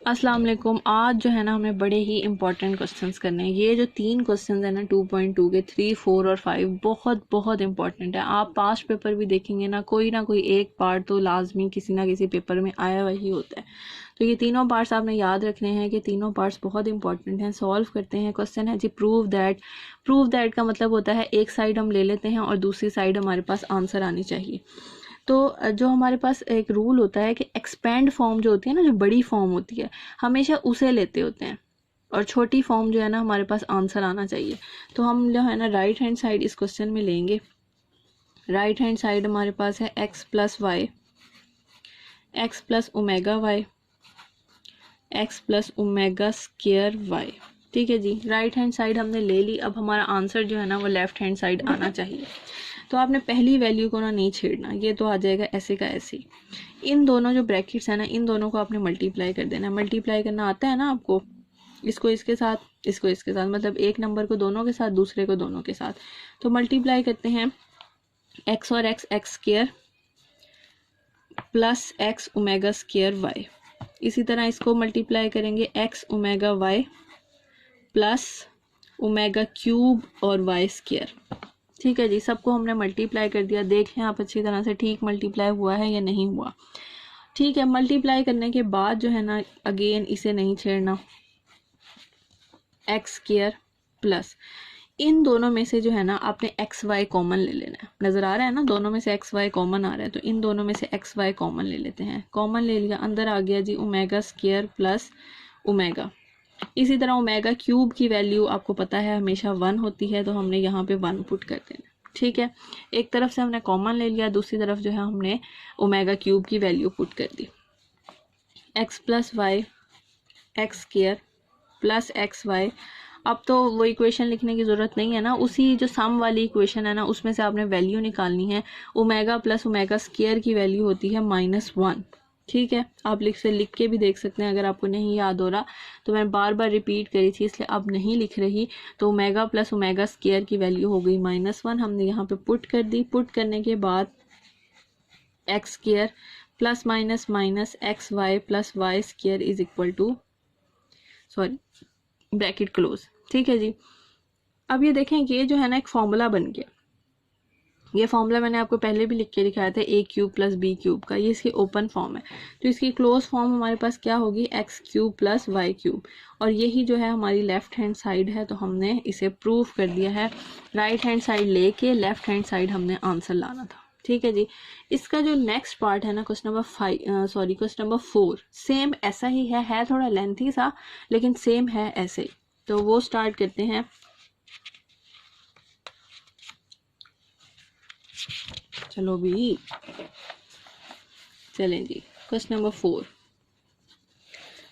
अस्सलाम वालेकुम। आज जो है ना हमें बड़े ही इंपॉर्टेंट क्वेश्चंस करने हैं। ये जो 3 क्वेश्चंस है ना 2.2 के 3, 4 और 5 बहुत बहुत इंपॉर्टेंट है। आप पास्ट पेपर भी देखेंगे ना कोई एक पार्ट तो लाजमी किसी ना किसी पेपर में आया हुआ ही होता है। तो ये तीनों पार्ट्स आपने याद रखने हैं कि तीनों पार्ट्स बहुत इंपॉर्टेंट हैं। सॉल्व करते हैं। क्वेश्चन है जी प्रूव दैट का मतलब होता है एक साइड हम ले लेते हैं और दूसरी साइड हमारे पास आंसर आनी चाहिए। तो जो हमारे पास एक रूल होता है कि एक्सपेंड फॉर्म जो होती है ना, जो बड़ी फॉर्म होती है, हमेशा उसे लेते होते हैं और छोटी फॉर्म जो है ना हमारे पास आंसर आना चाहिए। तो हम जो है ना राइट हैंड साइड इस क्वेश्चन में लेंगे। राइट हैंड साइड हमारे पास है x plus y, x plus omega y, x plus omega square y. ठीक है जी, राइट हैंड साइड हमने ले ली। अब हमारा आंसर जो है ना वो लेफ्ट हैंड साइड आना चाहिए। तो आपने पहली वैल्यू को ना नहीं छेड़ना, ये तो आ जाएगा ऐसे का ऐसे ही। इन दोनों जो ब्रैकेट्स है ना, इन दोनों को आपने मल्टीप्लाई कर देना। मल्टीप्लाई करना आता है ना आपको, इसको इसके साथ, इसको इसके साथ, मतलब एक नंबर को दोनों के साथ, दूसरे को दोनों के साथ। तो मल्टीप्लाई करते हैं एक्स और x, x square plus x omega square y. इसी तरह इसको मल्टीप्लाई करेंगे x omega y plus omega cube और वाई स्क्वायर। ठीक है जी, सबको हमने मल्टीप्लाई कर दिया। देखें आप अच्छी तरह से ठीक मल्टीप्लाई हुआ है या नहीं हुआ। ठीक है, मल्टीप्लाई करने के बाद जो है ना अगेन इसे नहीं छेड़ना। एक्स स्क्वायर प्लस इन दोनों में से जो है ना आपने एक्स वाई कॉमन ले लेना है। नजर आ रहा है ना, दोनों में से एक्स वाई कॉमन आ रहा है, तो इन दोनों में से एक्स वाई कॉमन ले लेते हैं। कॉमन ले लिया, अंदर आ गया जी ओमेगा स्क्वायर प्लस ओमेगा। इसी तरह ओमेगा क्यूब की वैल्यू आपको पता है हमेशा 1 होती है, तो हमने यहाँ पे 1 पुट कर देना। ठीक है, एक तरफ से हमने कॉमन ले लिया, दूसरी तरफ जो है हमने ओमेगा क्यूब की वैल्यू पुट कर दी। X plus y x square plus x y. अब तो वो इक्वेशन लिखने की ज़रूरत नहीं है ना, उसी जो सम वाली इक्वेशन है ना उसमें से आपने वैल्यू निकालनी है। ओमेगा प्लस ओमेगा स्क्वायर की वैल्यू होती है -1। ठीक है, आप लिख के भी देख सकते हैं अगर आपको नहीं याद हो रहा, तो मैं बार बार रिपीट करी थी इसलिए अब नहीं लिख रही। तो ओमेगा प्लस ओमेगा स्क्वायर की वैल्यू हो गई -1, हमने यहाँ पे पुट कर दी। पुट करने के बाद x square plus minus minus x y plus y square is equal to, sorry, bracket close. ठीक है जी, अब ये देखें ये जो है ना एक फॉर्मूला बन गया। ये फॉर्मूला मैंने आपको पहले भी लिख के दिखाया था, ए क्यूब प्लस बी क्यूब का। ये इसकी ओपन फॉर्म है, तो इसकी क्लोज फॉर्म हमारे पास क्या होगी, x cube plus y cube. और यही जो है हमारी लेफ्ट हैंड साइड है, तो हमने इसे प्रूव कर दिया है। राइट हैंड साइड लेके लेफ्ट हैंड साइड हमने आंसर लाना था। ठीक है जी, इसका जो नेक्स्ट पार्ट है ना क्वेश्चन नंबर 4, सेम ऐसा ही है थोड़ा लेंथी सा लेकिन सेम है ऐसे ही। तो वो स्टार्ट करते हैं। चलो भी चलें जी, क्वेश्चन नंबर 4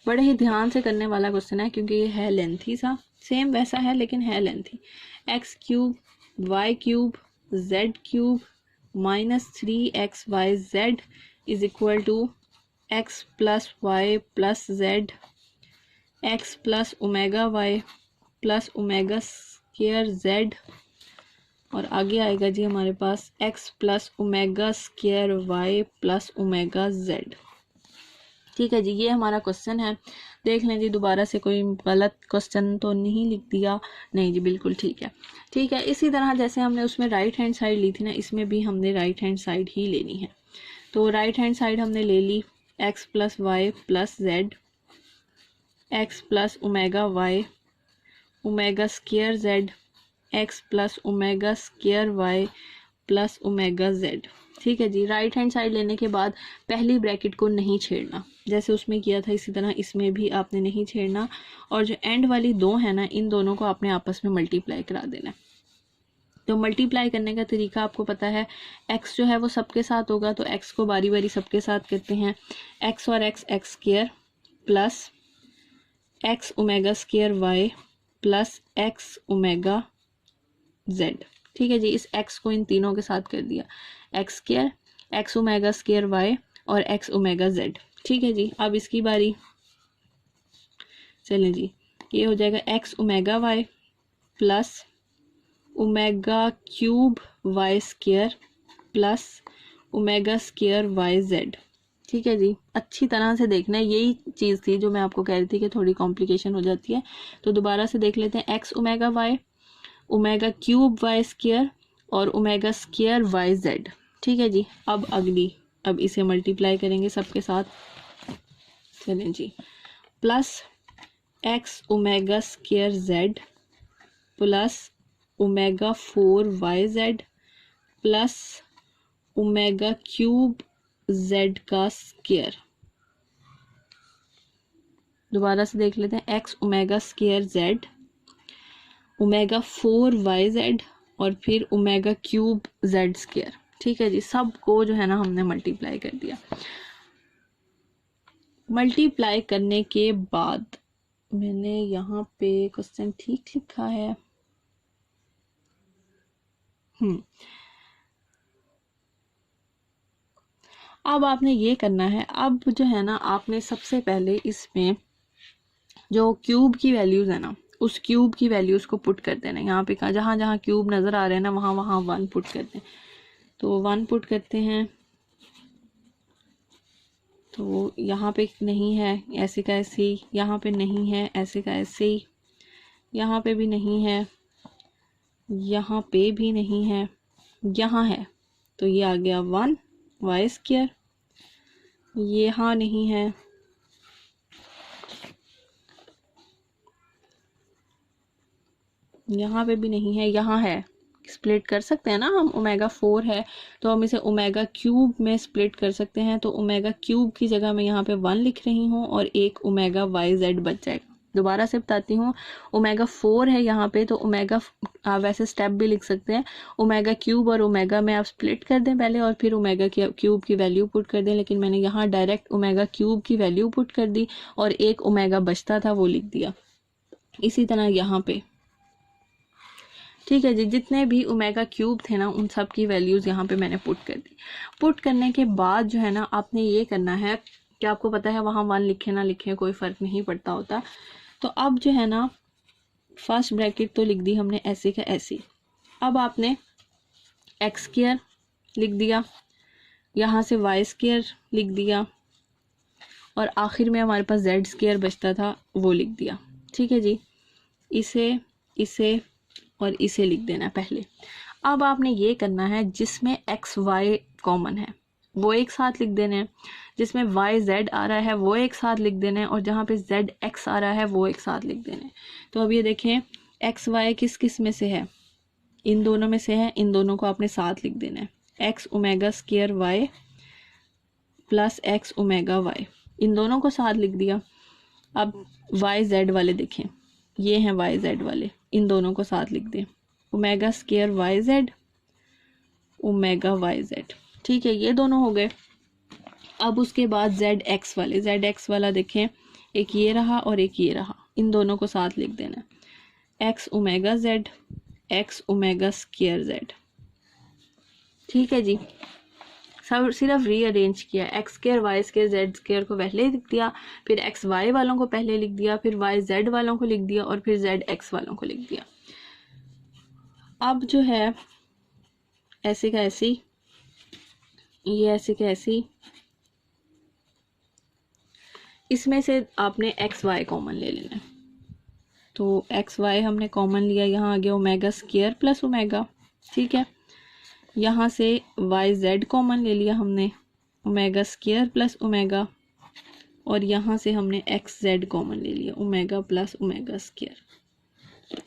बड़े ही ध्यान से करने वाला क्वेश्चन है क्योंकि ये है लेंथी सा, सेम वैसा है लेकिन है lengthy. X cube y cube z cube -3xyz is equal to x plus y plus z x plus omega y plus omega square z. और आगे आएगा जी हमारे पास x plus omega square y plus omega z. ठीक है जी, ये हमारा क्वेश्चन है। देख लें जी दोबारा से कोई गलत क्वेश्चन तो नहीं लिख दिया। नहीं जी, बिल्कुल ठीक है। ठीक है, इसी तरह जैसे हमने उसमें राइट हैंड साइड ली थी ना, इसमें भी हमने राइट हैंड साइड ही लेनी है। तो राइट हैंड साइड हमने ले ली x plus y plus z x plus omega y omega square z x plus omega square y plus omega z. ठीक है जी, राइट हैंड साइड लेने के बाद पहली ब्रैकेट को नहीं छेड़ना, जैसे उसमें किया था इसी तरह इसमें भी आपने नहीं छेड़ना। और जो एंड वाली दो है ना, इन दोनों को आपने आपस में मल्टीप्लाई करा देना। तो मल्टीप्लाई करने का तरीका आपको पता है, x जो है वो सबके साथ होगा, तो x को बारी बारी सबके साथ करते हैं। x और x x square plus x omega square y plus x omega z. ठीक है जी, इस x को इन तीनों के साथ कर दिया, x square x omega square y और एक्स ओमेगा जेड। ठीक है जी, अब इसकी बारी। चलें जी, ये हो जाएगा x omega y plus omega cube y square plus omega square y z. ठीक है जी, अच्छी तरह से देखना है, यही चीज़ थी जो मैं आपको कह रही थी कि थोड़ी कॉम्प्लिकेशन हो जाती है। तो दोबारा से देख लेते हैं, x omega y, omega cube y square और ओमेगा स्क्वायर वाई जेड। ठीक है जी, अब इसे मल्टीप्लाई करेंगे सबके साथ। चलें जी, plus x omega square z plus omega 4 YZ plus omega cube z का स्क्वायर। दोबारा से देख लेते हैं, x omega square z, omega 4 YZ और फिर ओमेगा क्यूब जेड स्क्वायर। ठीक है जी, सबको जो है ना हमने मल्टीप्लाई कर दिया। मल्टीप्लाई करने के बाद मैंने यहाँ पे क्वेश्चन ठीक लिखा है। अब आपने ये करना है, अब जो है ना आपने सबसे पहले इसमें जो क्यूब की वैल्यूज है ना, उस क्यूब की वैल्यूज को पुट कर देना। यहाँ पे कहा जहाँ जहाँ क्यूब नजर आ रहे हैं ना वहाँ वहाँ 1 पुट करते हैं। तो 1 पुट करते हैं, तो यहाँ पे नहीं है, ऐसे का ऐसे ही, यहाँ पे नहीं है, ऐसे का ऐसे ही, यहाँ पे भी नहीं है, यहाँ पे भी नहीं है, यहाँ है, तो ये आ गया 1 वाई स्क्वायर। ये यहाँ नहीं है, यहाँ पे भी नहीं है, यहाँ है। स्प्लिट कर सकते हैं ना हम, ओमेगा 4 है तो हम इसे ओमेगा क्यूब में स्प्लिट कर सकते हैं। तो ओमेगा क्यूब की जगह मैं यहाँ पे 1 लिख रही हूँ और एक ओमेगा वाई जेड बच जाएगा। दोबारा से बताती हूँ, ओमेगा 4 है यहाँ पे, तो ओमेगा वैसे स्टेप भी लिख सकते हैं, ओमेगा क्यूब और ओमेगा में आप स्प्लिट कर दें पहले और फिर ओमेगा क्यूब की वैल्यू पुट कर दें। लेकिन मैंने यहाँ डायरेक्ट ओमेगा क्यूब की वैल्यू पुट कर दी और एक ओमेगा बचता था वो लिख दिया। इसी तरह यहाँ पे, ठीक है जी, जितने भी ओमेगा क्यूब थे ना उन सब की वैल्यूज़ यहाँ पे मैंने पुट कर दी। पुट करने के बाद जो है ना आपने ये करना है कि आपको पता है वहाँ 1 लिखे ना लिखे कोई फ़र्क नहीं पड़ता होता। तो अब जो है ना फर्स्ट ब्रैकेट तो लिख दी हमने ऐसे का ऐसे। अब आपने एक्स स्क्वायर लिख दिया, यहाँ से वाई स्क्वायर लिख दिया और आखिर में हमारे पास जेड स्क्वायर बचता था वो लिख दिया। ठीक है जी, इसे और इसे लिख देना पहले। अब आपने ये करना है, जिसमें एक्स वाई कॉमन है वो एक साथ लिख देने हैं, जिसमें वाई जेड आ रहा है वो एक साथ लिख देने हैं और जहाँ पे जेड एक्स आ रहा है वो एक साथ लिख देने हैं। तो अब ये देखें, एक्स वाई किस किस में से है, इन दोनों में से है, इन दोनों को आपने साथ लिख देना है। X omega square y plus x omega y, इन दोनों को साथ लिख दिया। अब वाई जेड वाले देखें, ये हैं वाई जेड वाले, इन दोनों को साथ लिख दें, omega square y z omega y z. ठीक है, ये दोनों हो गए। अब उसके बाद जेड एक्स वाले, जेड एक्स वाला देखें, एक ये रहा और एक ये रहा, इन दोनों को साथ लिख देना, x omega z x omega square z. ठीक है जी, सब सिर्फ रीअरेंज किया, x square y square z square को पहले लिख दिया, फिर एक्स वाई वालों को पहले लिख दिया, फिर वाई जेड वालों को लिख दिया और फिर जेड एक्स वालों को लिख दिया। अब जो है ऐसे का ऐसी, ये ऐसे का ऐसी, इसमें से आपने एक्स वाई कॉमन ले लेना है। तो एक्स वाई हमने कॉमन लिया, यहाँ आ गया ओमेगा स्क्वायर प्लस ओमेगा। ठीक है, यहाँ से वाई जेड कॉमन ले लिया हमने, ओमेगा स्क्वायर प्लस ओमेगा, और यहाँ से हमने एक्स जेड कॉमन ले लिया, ओमेगा प्लस ओमेगा स्क्वायर।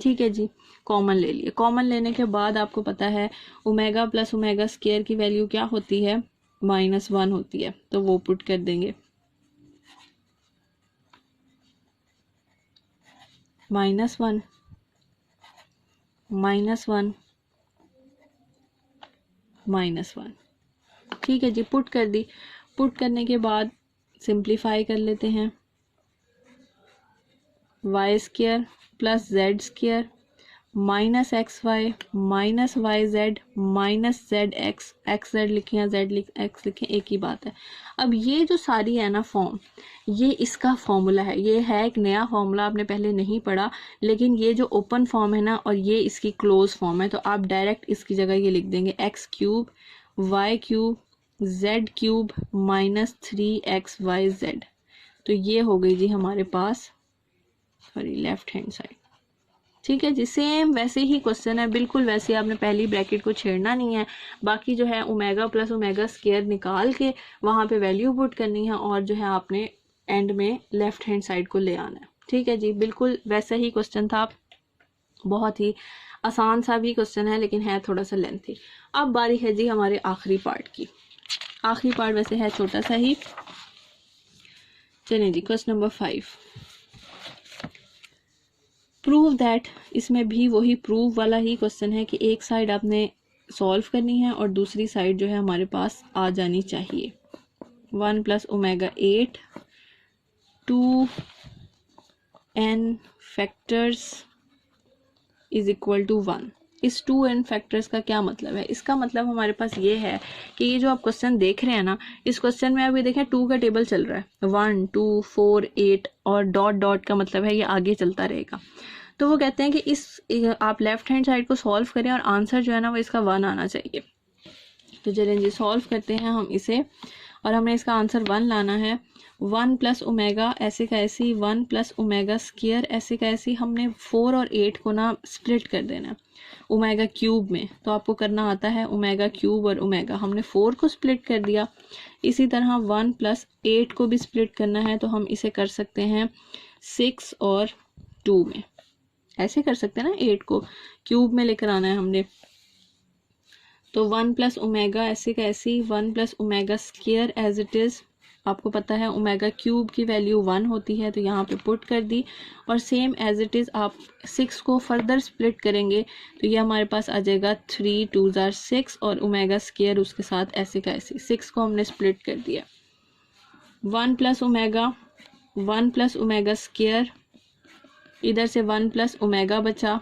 ठीक है जी, कॉमन ले लिया। कॉमन लेने के बाद आपको पता है ओमेगा प्लस ओमेगा स्क्वायर की वैल्यू क्या होती है, -1 होती है, तो वो पुट कर देंगे, -1 -1 ठीक है जी, पुट कर दी। पुट करने के बाद सिंप्लीफाई कर लेते हैं, y square plus z square minus x y minus y z minus z x, x z लिखें या जेड एक्स लिखें एक ही बात है। अब ये जो सारी है ना फॉर्म, ये इसका फॉर्मूला है, ये है एक नया फॉर्मूला, आपने पहले नहीं पढ़ा, लेकिन ये जो ओपन फॉर्म है ना और ये इसकी क्लोज फॉर्म है, तो आप डायरेक्ट इसकी जगह ये लिख देंगे x cube y cube z cube minus 3xyz। तो ये हो गई जी हमारे पास सॉरी लेफ्ट हैंड साइड। ठीक है जी, सेम वैसे ही क्वेश्चन है, बिल्कुल वैसे। आपने पहली ब्रैकेट को छेड़ना नहीं है, बाकी जो है ओमेगा प्लस ओमेगा स्क्वायर निकाल के वहाँ पे वैल्यू पुट करनी है और जो है आपने एंड में लेफ्ट हैंड साइड को ले आना है। ठीक है जी, बिल्कुल वैसा ही क्वेश्चन था, बहुत ही आसान सा भी क्वेश्चन है लेकिन है थोड़ा सा लेंथी। अब बारी है जी हमारे आखिरी पार्ट की। आखिरी पार्ट वैसे है छोटा सा ही। चलिए जी, क्वेश्चन नंबर 5, प्रूव दैट। इसमें भी वही प्रूव वाला ही क्वेश्चन है कि एक साइड आपने सॉल्व करनी है और दूसरी साइड जो है हमारे पास आ जानी चाहिए। 1 plus omega 8 2n factors is equal to 1। इस 2n फैक्टर्स का क्या मतलब है? इसका मतलब हमारे पास ये है कि ये जो आप क्वेश्चन देख रहे हैं ना, इस क्वेश्चन में अभी देखें 2 का टेबल चल रहा है, 1 2 4 8 और डॉट डॉट का मतलब है ये आगे चलता रहेगा। तो वो कहते हैं कि इस आप लेफ्ट हैंड साइड को सॉल्व करें और आंसर जो है ना वो इसका 1 आना चाहिए। तो चलें जी सॉल्व करते हैं हम इसे, और हमने इसका आंसर 1 लाना है। 1 प्लस ओमेगा ऐसे का ऐसी, 1 प्लस ओमेगा स्क्वायर ऐसे का ऐसी। हमने 4 और 8 को ना स्प्लिट कर देना है ओमेगा क्यूब में, तो आपको करना आता है ओमेगा क्यूब और ओमेगा। हमने 4 को स्प्लिट कर दिया, इसी तरह 1 प्लस 8 को भी स्प्लिट करना है, तो हम इसे कर सकते हैं 6 और 2 में। ऐसे कर सकते हैं ना, 8 को क्यूब में लेकर आना है हमने। तो 1 प्लस ओमेगा ऐसे का ऐसी, 1 plus omega square as it is. आपको पता है ओमेगा क्यूब की वैल्यू 1 होती है, तो यहाँ पे पुट कर दी। और सेम एज इट इज़ आप 6 को फर्दर स्प्लिट करेंगे तो ये हमारे पास आ जाएगा 3 2 6 और ओमेगा स्क्वायर उसके साथ ऐसे का ऐसे। 6 को हमने स्प्लिट कर दिया। 1 प्लस ओमेगा स्क्वायर, इधर से 1 प्लस ओमेगा बचा।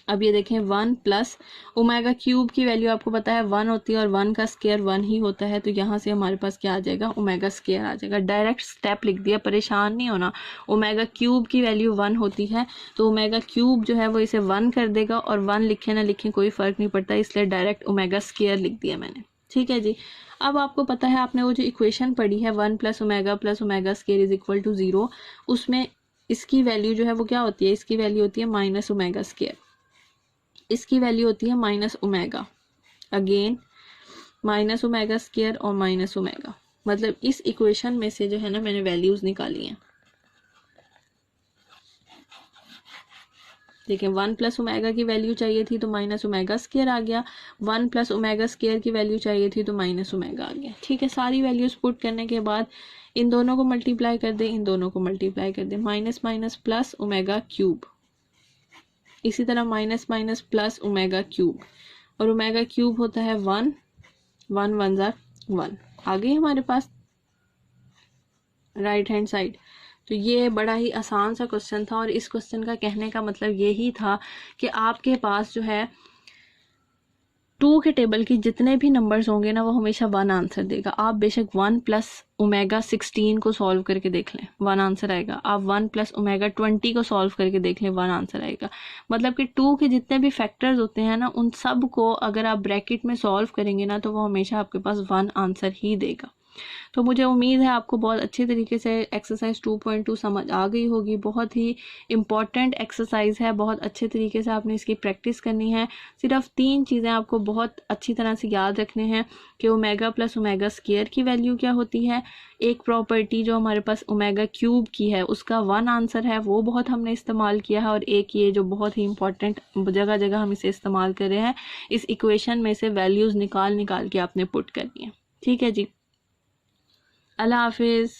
अब ये देखें 1 प्लस ओमेगा क्यूब की वैल्यू आपको पता है 1 होती है और 1 का स्क्वायर 1 ही होता है, तो यहाँ से हमारे पास क्या आ जाएगा, ओमेगा स्क्वायर आ जाएगा। डायरेक्ट स्टेप लिख दिया, परेशान नहीं होना। ओमेगा क्यूब की वैल्यू 1 होती है तो ओमेगा क्यूब जो है वो इसे 1 कर देगा, और 1 लिखे ना लिखे कोई फ़र्क नहीं पड़ता, इसलिए डायरेक्ट ओमेगा स्क्वायर लिख दिया मैंने। ठीक है जी, अब आपको पता है आपने वो जो इक्वेशन पढ़ी है 1 plus omega square is equal to 0, उसमें इसकी वैल्यू जो है वो क्या होती है, इसकी वैल्यू होती है माइनस ओमेगा स्क्वायर, इसकी वैल्यू होती है minus omega, again minus omega square और माइनस ओमेगा। मतलब इस इक्वेशन में से जो है ना मैंने वैल्यूज निकाली हैं। देखें 1 प्लस ओमेगा की वैल्यू चाहिए थी तो माइनस ओमेगा स्क्वायर आ गया, 1 प्लस ओमेगा स्क्वायर की वैल्यू चाहिए थी तो माइनस ओमेगा आ गया। ठीक है, सारी वैल्यूज पुट करने के बाद इन दोनों को मल्टीप्लाई कर दें, इन दोनों को मल्टीप्लाई कर दें, minus minus plus omega cube, इसी तरह minus minus plus omega cube, और ओमेगा क्यूब होता है 1 1 1 ज़ा 1। आ गई हमारे पास राइट हैंड साइड। तो ये बड़ा ही आसान सा क्वेश्चन था, और इस क्वेश्चन का कहने का मतलब यही था कि आपके पास जो है 2 के टेबल की जितने भी नंबर्स होंगे ना वो हमेशा 1 आंसर देगा। आप बेशक 1 प्लस ओमेगा 16 को सॉल्व करके देख लें, 1 आंसर आएगा। आप 1 प्लस ओमेगा 20 को सॉल्व करके देख लें, 1 आंसर आएगा। मतलब कि 2 के जितने भी फैक्टर्स होते हैं ना उन सब को अगर आप ब्रैकेट में सॉल्व करेंगे ना तो वो हमेशा आपके पास 1 आंसर ही देगा। तो मुझे उम्मीद है आपको बहुत अच्छे तरीके से एक्सरसाइज 2.2 समझ आ गई होगी। बहुत ही इम्पॉर्टेंट एक्सरसाइज है, बहुत अच्छे तरीके से आपने इसकी प्रैक्टिस करनी है। सिर्फ 3 चीज़ें आपको बहुत अच्छी तरह से याद रखने हैं कि ओमेगा प्लस ओमेगा स्क्वायर की वैल्यू क्या होती है, एक प्रॉपर्टी जो हमारे पास ओमेगा क्यूब की है उसका 1 आंसर है, वो बहुत हमने इस्तेमाल किया है, और एक ये जो बहुत ही इंपॉर्टेंट जगह जगह हम इसे इस्तेमाल कर रहे हैं, इस इक्वेशन में से वैल्यूज़ निकाल निकाल के आपने पुट करनी है। ठीक है जी, अल्लाह हाफिज़।